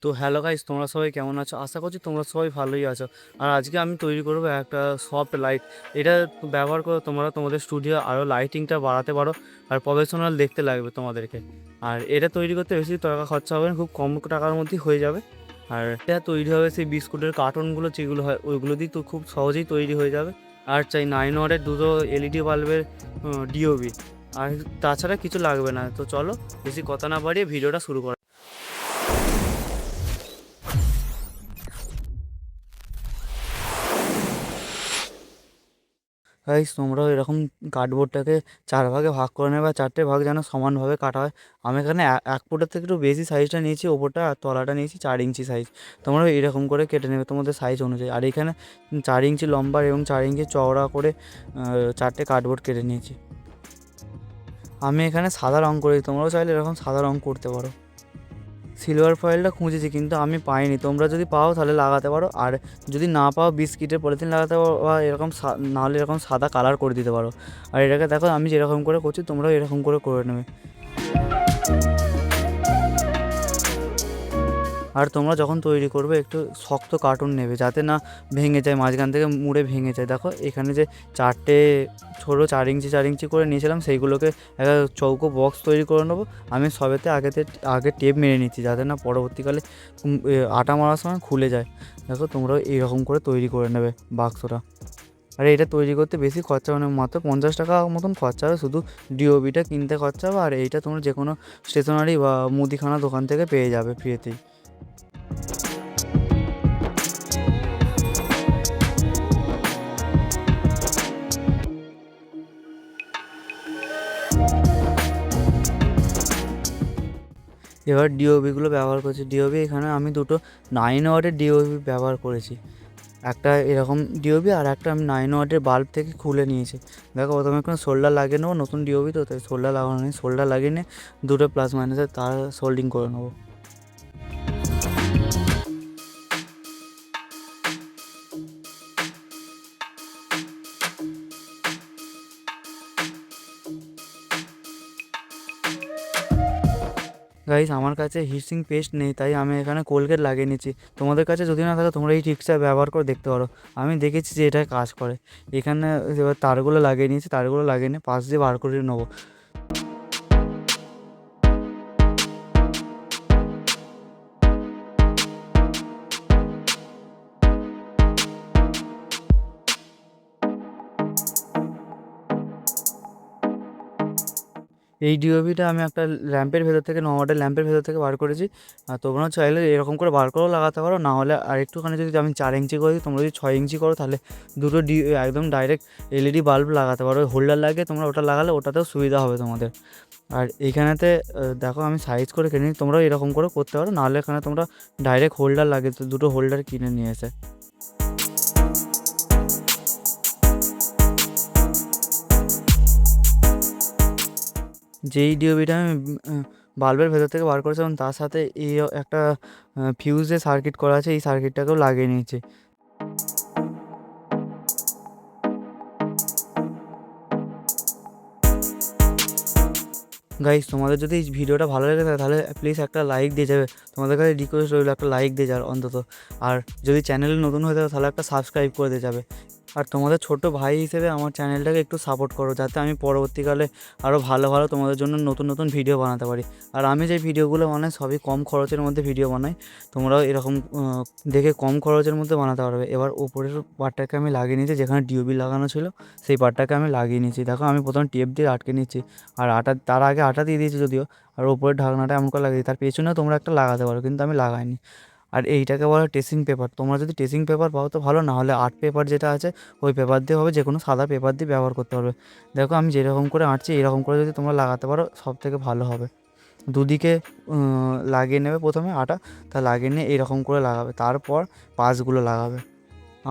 তো hello guys, তোমরা সবাই কেমন আছো? আশা করছি তোমরা সবাই ভালোই আছো। আর আজকে আমি তৈরি করবো একটা সফট লাইট। এটা ব্যবহার করে তোমরা তোমাদের স্টুডিও আরও লাইটিংটা বাড়াতে পারো আর প্রফেশনাল দেখতে লাগবে তোমাদেরকে। আর এটা তৈরি করতে বেশি টাকা খরচা হবে না, খুব কম টাকার মধ্যেই হয়ে যাবে। আর এটা তৈরি হবে সেই বিস্কুটের কার্টনগুলো যেগুলো হয় ওইগুলো দিয়ে তো খুব সহজেই তৈরি হয়ে যাবে। আর চাই 9 ওয়াটের দুটো এলইডি বাল্বের ডিওবি। আর তাছাড়া কিছু লাগবে না। তো চলো বেশি কথা না বাড়িয়ে ভিডিওটা শুরু করা। গাইস, তোমরাও এরকম কার্ডবোর্ডটাকে 4 ভাগে ভাগ করে নেবে, বা 4টে ভাগ যেন সমানভাবে কাটা হয়। আমি এখানে 1 ফুটের থেকে একটু বেশি সাইজটা নিয়েছি, ওপরটা আর তলাটা নিয়েছি 4 ইঞ্চি সাইজ। তোমরা এরকম করে কেটে নেবে তোমাদের সাইজ অনুযায়ী। আর এখানে 4 ইঞ্চি লম্বা এবং 4 ইঞ্চি চওড়া করে 4টে কার্ডবোর্ড কেটে নিয়েছি। আমি এখানে সাদা রঙ করেছি, তোমরাও চাইলে এরকম সাদা রঙ করতে পারো। সিলভার ফয়েলটা খুঁজেছি কিন্তু আমি পাইনি, তোমরা যদি পাও তাহলে লাগাতে পারো। আর যদি না পাও বিস্কিটের পলিথিন লাগাতে পারো, বা এরকম নাহলে এরকম সাদা কালার করে দিতে পারো। আর এটাকে দেখো আমি যেরকম করে করছি তোমরাও এরকম করে নেবে। আর তোমরা যখন তৈরি করবে একটু শক্ত কার্টুন নেবে, যাতে না ভেঙে যায়, মাঝখান থেকে মুড়ে ভেঙে যায়। দেখো এখানে যে 4টে ছোটো 4 ইঞ্চি করে নিয়েছিলাম, সেইগুলোকে একটা চৌকো বক্স তৈরি করে নেবো। আমি সবেতে আগে টেপ মেরে নিচ্ছি, যাতে না পরবর্তীকালে আটা মারার সময় খুলে যায়। দেখো তোমরাও এইরকম করে তৈরি করে নেবে বাক্সটা। আর এটা তৈরি করতে বেশি খরচা হবে না, মাত্র 50 টাকা মতন খরচা হবে, শুধু ডিওবিটা কিনতে খরচা হবে। আর এইটা তোমরা যে কোনো স্টেশনারি বা মুদিখানা দোকান থেকে পেয়ে যাবে ফ্রিতেই। এবার ডিওবিগুলো ব্যবহার করছি। ডিওবি এখানে আমি দুটো 9 ওয়াটের ডিওবি ব্যবহার করেছি। একটা এরকম ডিওবি আর একটা আমি 9 ওয়াটের বাল্ব থেকে খুলে নিয়েছি। দেখো প্রথমে এখন সোল্ডার লাগিয়ে নেবো, নতুন ডিওবি তো তাই সোল্ডার লাগানো নেই। সোল্ডার লাগিয়ে নিয়ে দুটো প্লাস মাইনাসের তার সোল্ডিং করে নেবো। গাইস, আমার কাছে হিটসিং পেস্ট নেই, তাই আমি এখানে কোলগেট লাগিয়ে নিচ্ছি। তোমাদের কাছে যদি না থাকে তোমরা এই ট্রিক্সটা ব্যবহার করে দেখতে পারো। আমি দেখেছি যে এটা কাজ করে। এখানে এবার তারগুলো লাগিয়ে নিয়েছি, তারগুলো লাগিয়ে নিয়ে পাশ দিয়ে বার করে নেবো। এই ডিওবিটা আমি একটা ল্যাম্পের ভেতর থেকে 9 ওয়াটের ল্যাম্পের ভেতর থেকে বার করেছি। আর তোমরাও চাইলে এরকম করে বার করেও লাগাতে পারো, না হলে আর একটুখানি যদি আমি 4 ইঞ্চি করে দিই, তোমরা যদি 6 ইঞ্চি করো তাহলে দুটো একদম ডাইরেক্ট এলইডি বাল্ব লাগাতে পারো। হোল্ডার লাগিয়ে তোমরা ওটা লাগালে ওটাতেও সুবিধা হবে তোমাদের। আর এইখানেতে দেখো আমি সাইজ করে কিনে নিই, তোমরাও এরকম করে করতে পারো, নাহলে এখানে তোমরা ডাইরেক্ট হোল্ডার লাগে তো দুটো হোল্ডার কিনে নিয়ে এসে। যেই ডিওবিটা আমি বাল্বের ভেতর থেকে বার করেছিলাম তার সাথে এই একটা ফিউজের সার্কিট করা আছে, এই সার্কিটটাকেও লাগিয়ে নিয়েছি। গাইস, তোমাদের যদি এই ভিডিওটা ভালো লেগে থাকে তাহলে প্লিজ একটা লাইক দিয়ে যাবে। তোমাদের কাছে রিকোয়েস্ট রইলো একটা লাইক দিয়ে যাওয়ার অন্তত। আর যদি চ্যানেলে নতুন হয়ে থাকে তাহলে একটা সাবস্ক্রাইব করে দিয়ে যাবে। আর তোমাদের ছোট ভাই হিসেবে আমার চ্যানেলটাকে একটু সাপোর্ট করো, যাতে আমি পরবর্তীকালে আরও ভালো ভালো তোমাদের জন্য নতুন নতুন ভিডিও বানাতে পারি। আর আমি যে ভিডিওগুলো বানাই সবই কম খরচের মধ্যে ভিডিও বানাই। তোমরাও এরকম দেখে কম খরচের মধ্যে বানাতে পারবে। এবার উপরের পার্টটাকে আমি লাগিয়ে নিয়েছি, যেখানে ডিওবি লাগানো ছিল সেই পার্টটাকে আমি লাগিয়ে নিয়েছি। দেখো আমি প্রথমে টেপ দিয়ে আটকে নিচ্ছি, আর তার আগে আটা দিয়ে দিয়েছি যদিও। আর উপরের ঢাকনাটা এমন করে লাগিয়ে, তার পেছনেও তোমরা একটা লাগাতে পারো, কিন্তু আমি লাগাইনি। আর এইটাকে বলে টেসিং পেপার। তোমরা যদি টেসিং পেপার পাও তো ভালো, না হলে আর্ট পেপার যেটা আছে ওই পেপার দিয়ে হবে, যে কোনো সাদা পেপার দিয়ে ব্যবহার করতে পারবে। দেখো আমি যেরকম করে আঁটছি এরকম করে যদি তোমরা লাগাতে পারো সব থেকে ভালো হবে। দুদিকে লাগিয়ে নেবে প্রথমে আটা, তা লাগিয়ে নিয়ে এইরকম করে লাগাবে, তারপর পাশগুলো লাগাবে।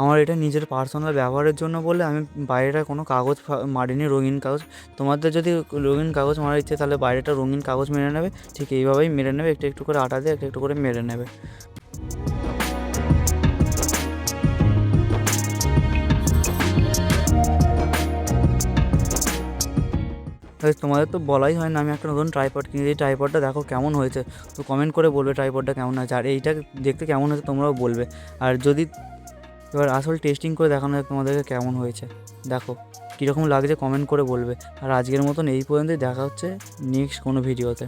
আমার এটা নিজের পার্সোনাল ব্যবহারের জন্য বলে আমি বাইরেটা কোনো কাগজ মারিনি, রঙিন কাগজ। তোমাদের যদি রঙিন কাগজ মারার ইচ্ছে তাহলে বাইরেটা রঙিন কাগজ মেরে নেবে, ঠিক এইভাবেই মেরে নেবে, একটু একটু করে আটা দিয়ে একটু একটু করে মেরে নেবে। তোমাদের তো বলাই হয় না, আমি একটা নতুন ট্রাইপড কিনেছি। এই ট্রাইপডটা দেখো কেমন হয়েছে, তো কমেন্ট করে বলবে ট্রাইপডটা কেমন আছে, আর এইটা দেখতে কেমন হয়েছে তোমরাও বলবে। আর যদি এবার আসল টেস্টিং করে দেখানো যাক তোমাদেরকে কেমন হয়েছে, দেখো কীরকম লাগছে কমেন্ট করে বলবে। আর আজকের মতন এই পর্যন্তই, দেখা হচ্ছে নেক্সট কোনো ভিডিওতে।